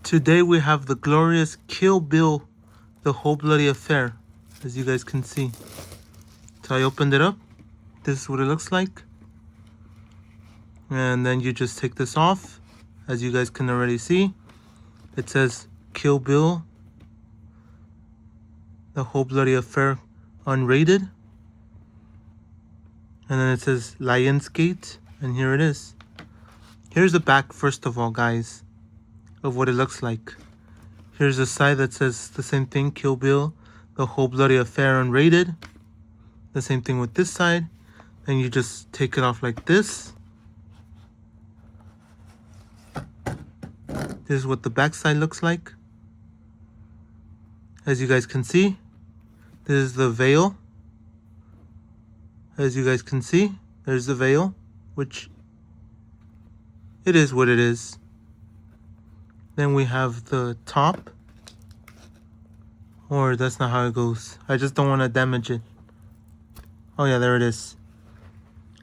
Today we have the glorious Kill Bill, The Whole Bloody Affair, as you guys can see. So I opened it up. This is what it looks like. And then you just take this off. As you guys can already see, it says Kill Bill, The Whole Bloody Affair unrated. And then it says Lionsgate, and here it is. Here's the back, first of all, guys, of what it looks like. Here's the side that says the same thing, Kill Bill, The Whole Bloody Affair unrated. The same thing with this side. Then you just take it off like this. This is what the back side looks like. As you guys can see, this is the veil. As you guys can see, there's the veil, which it is what it is. Then we have the top. Or that's not how it goes. I just don't want to damage it. Oh yeah, there it is.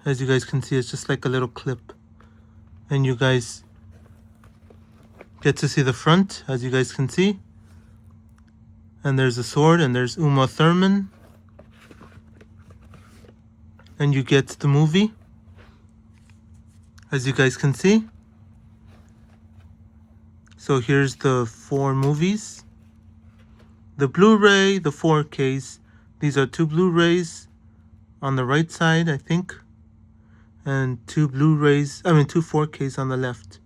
As you guys can see, it's just like a little clip. And you guys get to see the front, as you guys can see. And there's a sword, and there's Uma Thurman. And you get the movie, as you guys can see. So here's the 4 movies. The Blu-ray, the 4Ks. These are 2 Blu-rays on the right side, I think. And 2 4Ks on the left.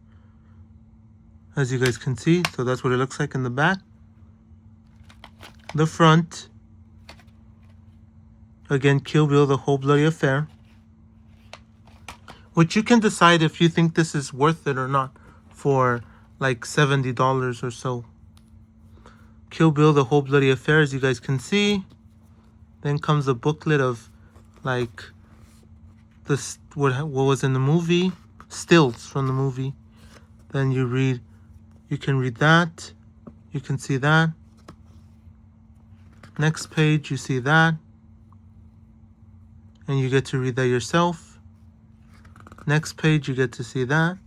As you guys can see, so that's what it looks like in the back. The front. Again, Kill Bill, The Whole Bloody Affair. Which you can decide if you think this is worth it or not for like $70 or so. Kill Bill, The Whole Bloody Affair, as you guys can see. Then comes a booklet of like this, what was in the movie. Stills from the movie. Then you can read that. You can see that. Next page, you see that. And you get to read that yourself. Next page, you get to see that.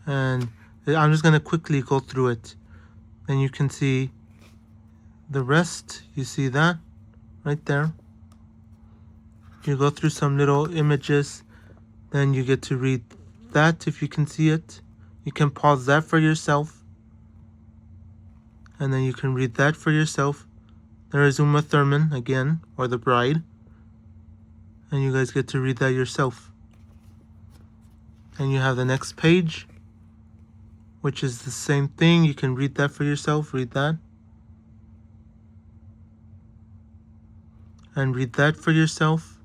And I'm just going to quickly go through it. Then you can see the rest. You see that right there. You go through some little images. Then you get to read that if you can see it. You can pause that for yourself. And then you can read that for yourself. There is Uma Thurman again, or the bride. And you guys get to read that yourself. And you have the next page, which is the same thing. You can read that for yourself, read that. And read that for yourself.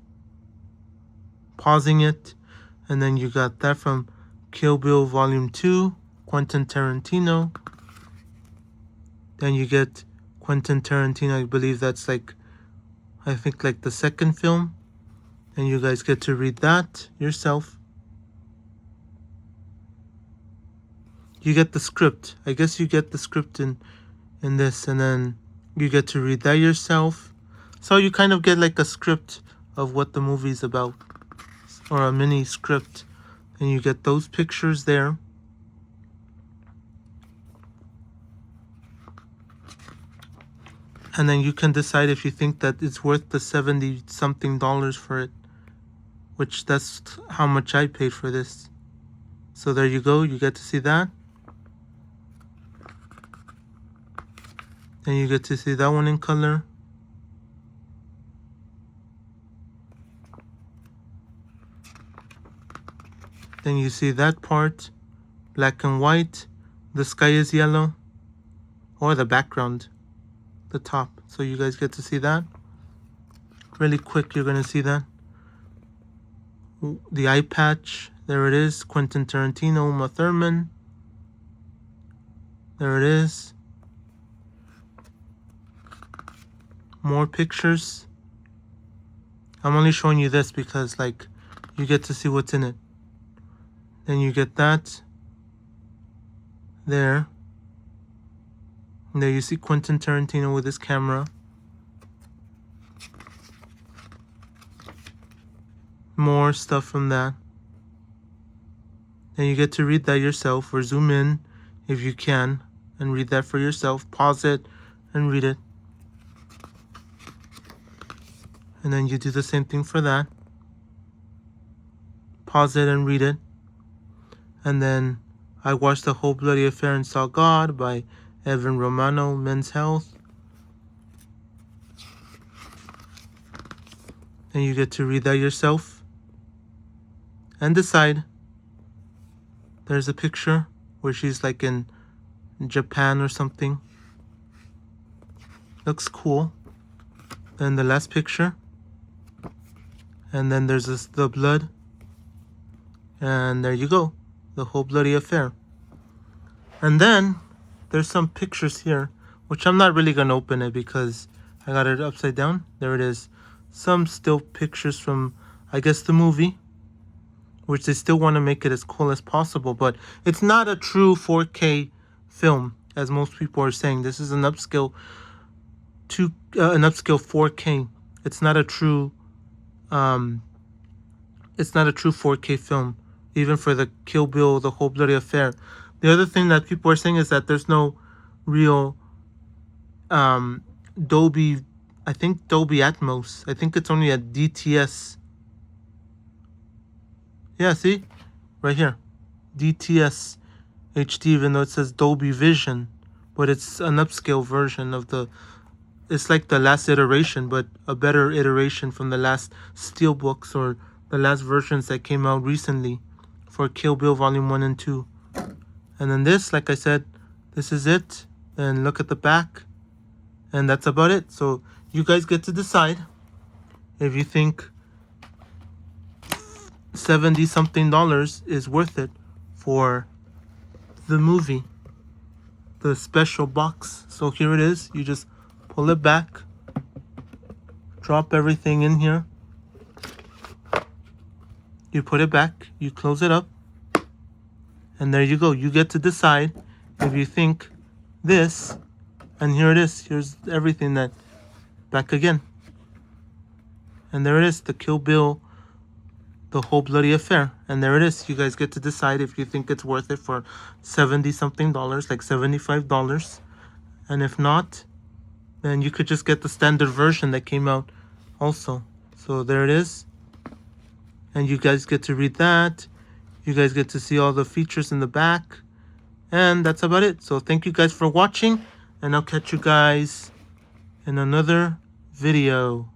Pausing it. And then you got that from Kill Bill Volume 2, Quentin Tarantino. Then you get Quentin Tarantino, I believe that's like the second film. And you guys get to read that yourself. You get the script. I guess you get the script in this, and then you get to read that yourself. So you kind of get like a script of what the movie's about, or a mini script. And you get those pictures there. And then you can decide if you think that it's worth the $70-something for it. Which that's how much I paid for this. So there you go. You get to see that. And you get to see that one in color. Then you see that part. Black and white. The sky is yellow. Or the background. The top. So you guys get to see that. Really quick, you're going to see that. The eye patch. There it is. Quentin Tarantino, Uma Thurman. There it is. More pictures. I'm only showing you this because like you get to see what's in it. Then you get that. There. And there you see Quentin Tarantino with his camera. More stuff from that. And you get to read that yourself, or zoom in if you can and read that for yourself. Pause it and read it. And then you do the same thing for that. Pause it and read it. And then I Watched the Whole Bloody Affair and Saw God by Evan Romano, Men's Health. And you get to read that yourself and decide. There's a picture where she's like in Japan or something. Looks cool. Then the last picture. And then there's the blood. And there you go. The Whole Bloody Affair. And then there's some pictures here, which I'm not really going to open it because I got it upside down. There it is. Some still pictures from, I guess, the movie, which they still want to make it as cool as possible. But it's not a true 4K film, as most people are saying. This is an upscale 4K. It's not a true 4K film, even for the Kill Bill, The Whole Bloody Affair. The other thing that people are saying is that there's no real Dolby Atmos. I think it's only a DTS. Yeah, see? Right here. DTS HD, even though it says Dolby Vision. But it's an upscale version of it's like the last iteration, but a better iteration from the last steelbooks or the last versions that came out recently for Kill Bill Volume 1 and 2. And then this, like I said, this is it. And look at the back. And that's about it. So you guys get to decide if you think $70-something is worth it for the movie, the special box. So here it is. You just pull it back, drop everything in here, you put it back, you close it up, and there you go. You get to decide if you think this, and here it is. Here's everything that back again. And there it is, the Kill Bill, The Whole Bloody Affair. And there it is. You guys get to decide if you think it's worth it for $70-something, like $75. And if not, then you could just get the standard version that came out also. So there it is. And you guys get to read that. You guys get to see all the features in the back. And that's about it. So thank you guys for watching. And I'll catch you guys in another video.